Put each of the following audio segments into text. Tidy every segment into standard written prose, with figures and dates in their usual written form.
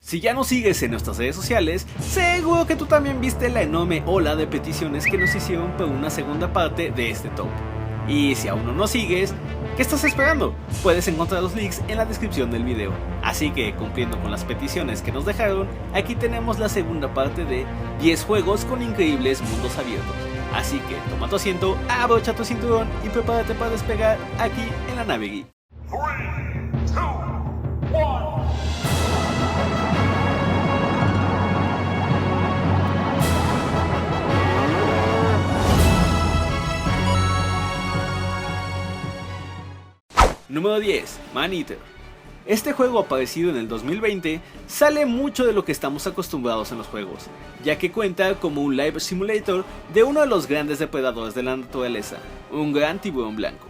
Si ya nos sigues en nuestras redes sociales, seguro que tú también viste la enorme ola de peticiones que nos hicieron por una segunda parte de este top. Y si aún no nos sigues, ¿qué estás esperando? Puedes encontrar los links en la descripción del video. Así que, cumpliendo con las peticiones que nos dejaron, aquí tenemos la segunda parte de 10 juegos con increíbles mundos abiertos. Así que toma tu asiento, abrocha tu cinturón y prepárate para despegar aquí en la nave geek. 3, 2, 1. Número 10. Maneater. Este juego, aparecido en el 2020, sale mucho de lo que estamos acostumbrados en los juegos, ya que cuenta como un live simulator de uno de los grandes depredadores de la naturaleza, un gran tiburón blanco.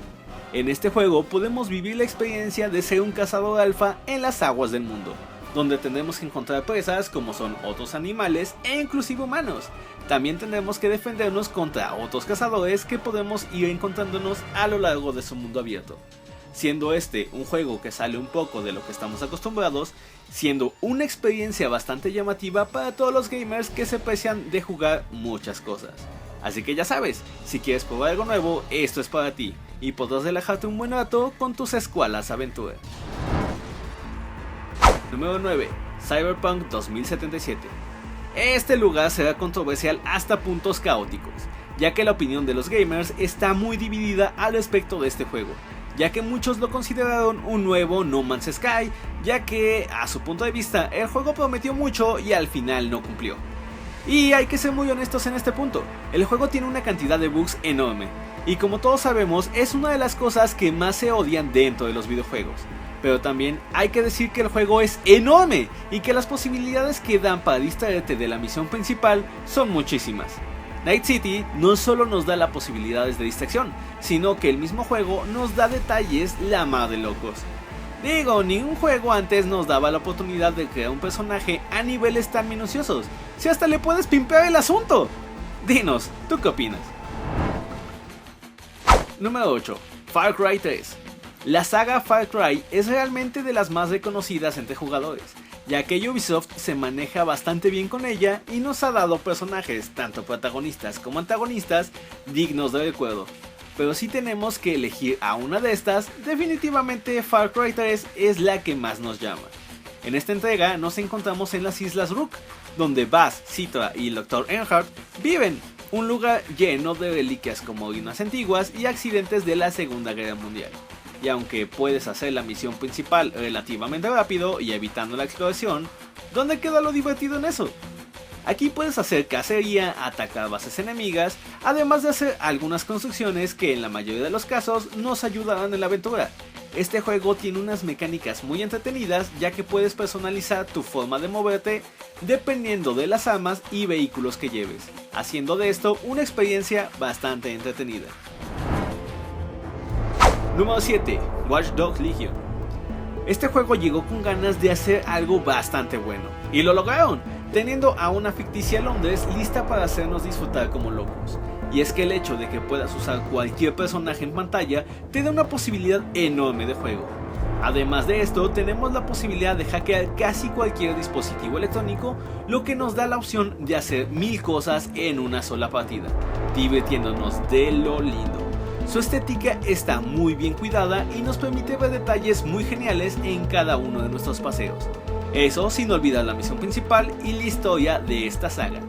En este juego podemos vivir la experiencia de ser un cazador alfa en las aguas del mundo, donde tendremos que encontrar presas como son otros animales e inclusive humanos. También tendremos que defendernos contra otros cazadores que podemos ir encontrándonos a lo largo de su mundo abierto. Siendo este un juego que sale un poco de lo que estamos acostumbrados, siendo una experiencia bastante llamativa para todos los gamers que se aprecian de jugar muchas cosas. Así que ya sabes, si quieres probar algo nuevo, esto es para ti, y podrás relajarte un buen rato con tus escuelas aventuras. Número 9. Cyberpunk 2077. Este lugar será controversial hasta puntos caóticos, ya que la opinión de los gamers está muy dividida al respecto de este juego, ya que muchos lo consideraron un nuevo No Man's Sky, ya que a su punto de vista el juego prometió mucho y al final no cumplió. Y hay que ser muy honestos en este punto, el juego tiene una cantidad de bugs enorme, y como todos sabemos es una de las cosas que más se odian dentro de los videojuegos. Pero también hay que decir que el juego es enorme y que las posibilidades que dan para distraerte de la misión principal son muchísimas. Night City no solo nos da las posibilidades de distracción, sino que el mismo juego nos da detalles la mar de locos. Digo, ningún juego antes nos daba la oportunidad de crear un personaje a niveles tan minuciosos, si hasta le puedes pimpear el asunto. Dinos, ¿tú qué opinas? Número 8. Far Cry 3. La saga Far Cry es realmente de las más reconocidas entre jugadores, ya que Ubisoft se maneja bastante bien con ella y nos ha dado personajes, tanto protagonistas como antagonistas, dignos de recuerdo. Pero si tenemos que elegir a una de estas, definitivamente Far Cry 3 es la que más nos llama. En esta entrega nos encontramos en las Islas Rook, donde Buzz, Citra y el Dr. Earnhardt viven, un lugar lleno de reliquias como ruinas antiguas y accidentes de la Segunda Guerra Mundial. Y aunque puedes hacer la misión principal relativamente rápido y evitando la exploración, ¿dónde queda lo divertido en eso? Aquí puedes hacer cacería, atacar bases enemigas, además de hacer algunas construcciones que en la mayoría de los casos nos ayudarán en la aventura. Este juego tiene unas mecánicas muy entretenidas, ya que puedes personalizar tu forma de moverte dependiendo de las armas y vehículos que lleves, haciendo de esto una experiencia bastante entretenida. Número 7. Watch Dogs Legion. Este juego llegó con ganas de hacer algo bastante bueno, y lo lograron, teniendo a una ficticia Londres lista para hacernos disfrutar como locos. Y es que el hecho de que puedas usar cualquier personaje en pantalla te da una posibilidad enorme de juego. Además de esto, tenemos la posibilidad de hackear casi cualquier dispositivo electrónico, lo que nos da la opción de hacer 1000 cosas en una sola partida, divirtiéndonos de lo lindo. Su estética está muy bien cuidada y nos permite ver detalles muy geniales en cada uno de nuestros paseos. Eso sin olvidar la misión principal y la historia de esta saga.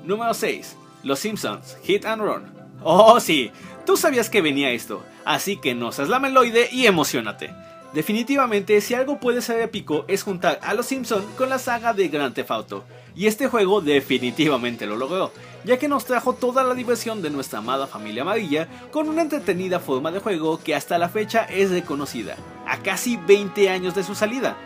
Número 6. Los Simpsons Hit and Run. Oh sí, tú sabías que venía esto, así que no seas la meloide y emocionate. Definitivamente, si algo puede ser épico es juntar a los Simpsons con la saga de Grand Theft Auto, y este juego definitivamente lo logró, ya que nos trajo toda la diversión de nuestra amada familia amarilla con una entretenida forma de juego que hasta la fecha es reconocida, a casi 20 años de su salida.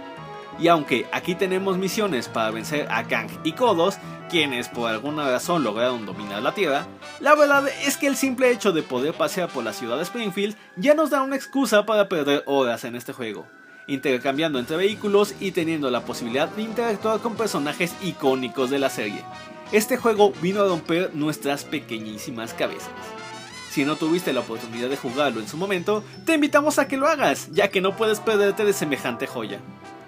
Y aunque aquí tenemos misiones para vencer a Kang y Kodos, quienes por alguna razón lograron dominar la Tierra, la verdad es que el simple hecho de poder pasear por la ciudad de Springfield ya nos da una excusa para perder horas en este juego, intercambiando entre vehículos y teniendo la posibilidad de interactuar con personajes icónicos de la serie. Este juego vino a romper nuestras pequeñísimas cabezas. Si no tuviste la oportunidad de jugarlo en su momento, te invitamos a que lo hagas, ya que no puedes perderte de semejante joya.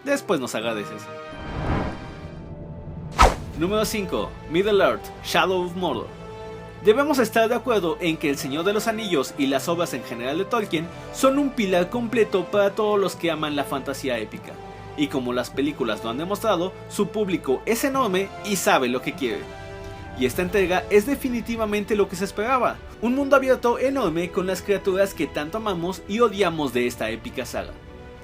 después nos agradeces. Número 5. Middle-earth, Shadow of Mordor. Debemos estar de acuerdo en que El Señor de los Anillos y las obras en general de Tolkien son un pilar completo para todos los que aman la fantasía épica. Y como las películas lo han demostrado, su público es enorme y sabe lo que quiere. Y esta entrega es definitivamente lo que se esperaba, un mundo abierto enorme con las criaturas que tanto amamos y odiamos de esta épica saga.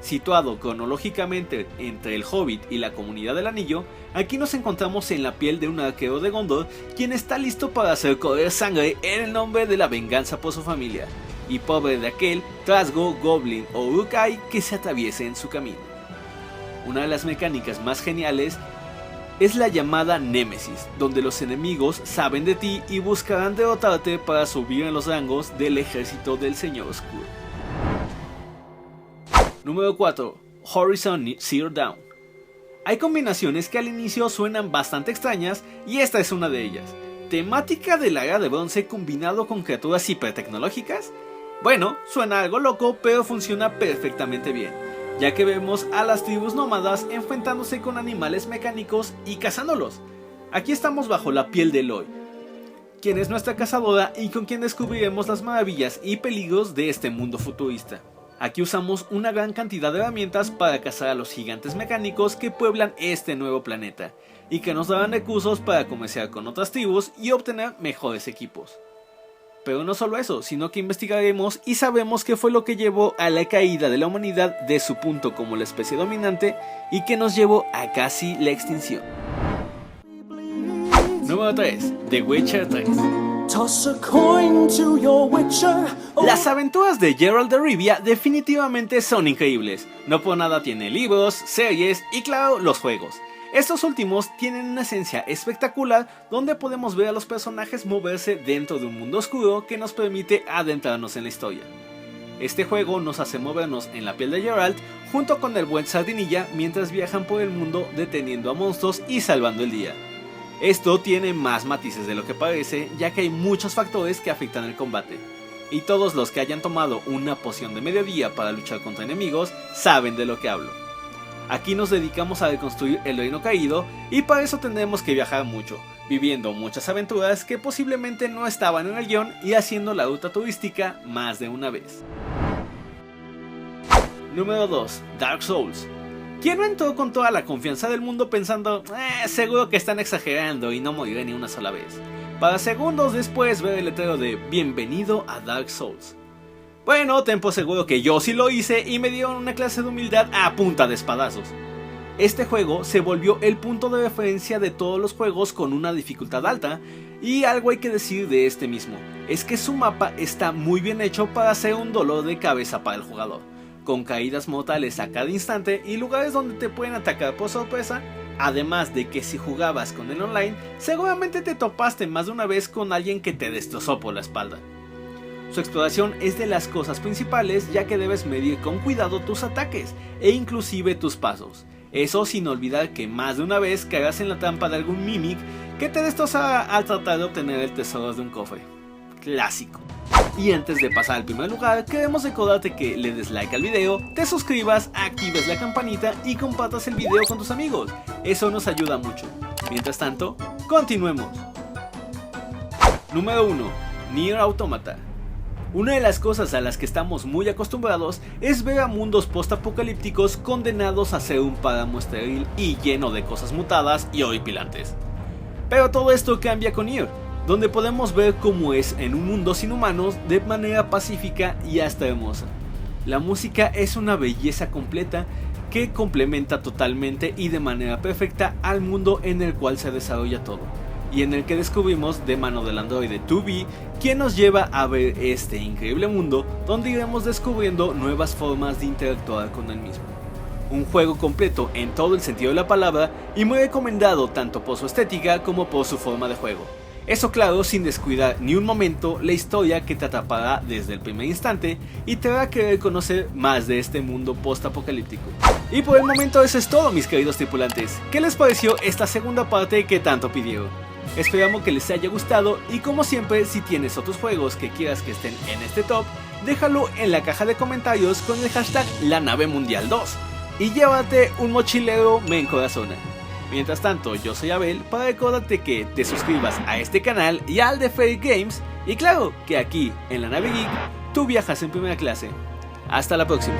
Situado cronológicamente entre el Hobbit y la Comunidad del Anillo, aquí nos encontramos en la piel de un arquero de Gondor, quien está listo para hacer correr sangre en el nombre de la venganza por su familia, y pobre de aquel trasgo, goblin o uruk-hai que se atraviese en su camino. Una de las mecánicas más geniales es la llamada Némesis, donde los enemigos saben de ti y buscarán derrotarte para subir en los rangos del ejército del Señor Oscuro. Número 4. Horizon Zero Dawn. Hay combinaciones que al inicio suenan bastante extrañas y esta es una de ellas. ¿Temática de la Era de Bronce combinado con criaturas hipertecnológicas? Bueno, suena algo loco, pero funciona perfectamente bien, ya que vemos a las tribus nómadas enfrentándose con animales mecánicos y cazándolos. Aquí estamos bajo la piel de Eloy, quien es nuestra cazadora y con quien descubriremos las maravillas y peligros de este mundo futurista. Aquí usamos una gran cantidad de herramientas para cazar a los gigantes mecánicos que pueblan este nuevo planeta, y que nos darán recursos para comerciar con otras tribus y obtener mejores equipos. Pero no solo eso, sino que investigaremos y sabemos qué fue lo que llevó a la caída de la humanidad de su punto como la especie dominante y que nos llevó a casi la extinción. Número 3. The Witcher 3. Las aventuras de Geralt de Rivia definitivamente son increíbles. No por nada tiene libros, series y claro, los juegos. Estos últimos tienen una esencia espectacular donde podemos ver a los personajes moverse dentro de un mundo oscuro que nos permite adentrarnos en la historia. Este juego nos hace movernos en la piel de Geralt junto con el buen Sardinilla mientras viajan por el mundo deteniendo a monstruos y salvando el día. Esto tiene más matices de lo que parece, ya que hay muchos factores que afectan el combate, y todos los que hayan tomado una poción de mediodía para luchar contra enemigos saben de lo que hablo. Aquí nos dedicamos a reconstruir el reino caído y para eso tendremos que viajar mucho, viviendo muchas aventuras que posiblemente no estaban en el guión y haciendo la ruta turística más de una vez. Número 2. Dark Souls. ¿Quién no entró con toda la confianza del mundo pensando, seguro que están exagerando y no moriré ni una sola vez? Para segundos después ver el letrero de Bienvenido a Dark Souls. Bueno, ten por seguro que yo sí lo hice y me dieron una clase de humildad a punta de espadazos. Este juego se volvió el punto de referencia de todos los juegos con una dificultad alta, y algo hay que decir de este mismo, es que su mapa está muy bien hecho para ser un dolor de cabeza para el jugador, con caídas mortales a cada instante y lugares donde te pueden atacar por sorpresa, además de que si jugabas con el online, seguramente te topaste más de una vez con alguien que te destrozó por la espalda. Su exploración es de las cosas principales, ya que debes medir con cuidado tus ataques e inclusive tus pasos. Eso sin olvidar que más de una vez caerás en la trampa de algún mimic que te destrozará al tratar de obtener el tesoro de un cofre. Clásico. Y antes de pasar al primer lugar, queremos recordarte que le des like al video, te suscribas, actives la campanita y compartas el video con tus amigos. Eso nos ayuda mucho. Mientras tanto, continuemos. Número 1. Nier Automata. Una de las cosas a las que estamos muy acostumbrados es ver a mundos postapocalípticos condenados a ser un páramo estéril y lleno de cosas mutadas y horripilantes. Pero todo esto cambia con Nier, donde podemos ver cómo es en un mundo sin humanos de manera pacífica y hasta hermosa. La música es una belleza completa que complementa totalmente y de manera perfecta al mundo en el cual se desarrolla todo, y en el que descubrimos de mano del androide 2B, quien nos lleva a ver este increíble mundo donde iremos descubriendo nuevas formas de interactuar con el mismo. Un juego completo en todo el sentido de la palabra y muy recomendado tanto por su estética como por su forma de juego. Eso claro, sin descuidar ni un momento la historia que te atrapará desde el primer instante y te hará querer conocer más de este mundo post-apocalíptico. Y por el momento eso es todo, mis queridos tripulantes. ¿Qué les pareció esta segunda parte que tanto pidieron? Esperamos que les haya gustado y como siempre, si tienes otros juegos que quieras que estén en este top, déjalo en la caja de comentarios con el hashtag LaNaveMundial2. y llévate un mochilero men corazona. Mientras tanto, yo soy Abel para recordarte que te suscribas a este canal y al de Fairy Games, y claro, que aquí, en la nave geek, tú viajas en primera clase. Hasta la próxima.